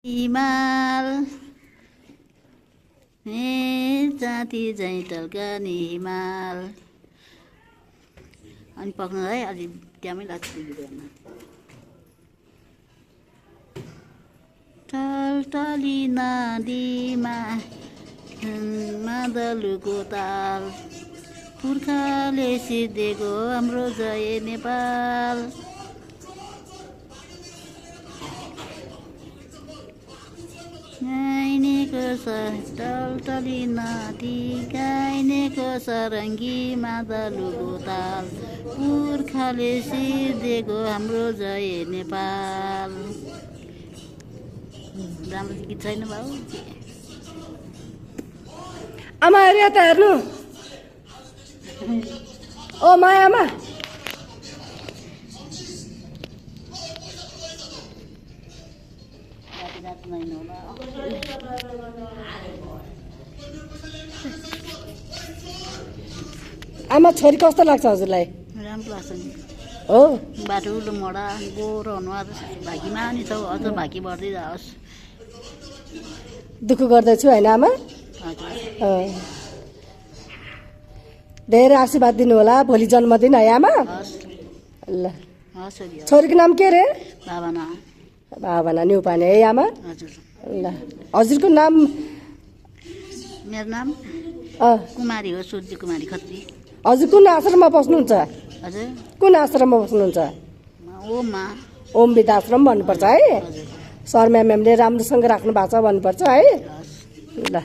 हिमाल जाति जैतलका नि हिमाल अनि पक्नु है अलि ट्यामै लाग्छ भिडियोमा टलटली नदीमा मादलुको ताल पुर्खाले सिद्धेको हाम्रो जय नेपाल गाइनेको टलटली नदी गाइनेको सरङ्गी मादलुको ताल पुर्खाले सिद्धेको हाम्रो जय नेपाल। राम्रो गीत छैन बाउ आमा हेर्नु त हेर्नु ओ माया आमा आमा छोरी कस्तो लाग्छ हजुरलाई? राम्रो लाग्छ नि हो बाटो उल्लो मोडा गोरो अनुहार भाकीमा नि छौ अझ भाकी बढ्दै जाओस्। दुःख गर्दैछु होइन आमा? हजुर धेरै आशीर्वाद दिनु होला भोलि जन्मदिन है आमा? हस् ल हस् छोरी हस्। छोरीको नाम के रे? भावना। भावना न्युपाने है आमा? हजुर ल हजुरको नाम? मेरो नाम कुमारी हो सूर्य कुमारी खत्री। हजुर कुन आश्रममा बस्नुहुन्छ? हजुर कुन आश्रममा बस्नुहुन्छ? ओममा। ओम वृद्धाश्रम भन्नुपर्छ है? हजुर सर म्यामले राम्रोसँग राख्नु भएको छ भन्नुपर्छ है? हस् ल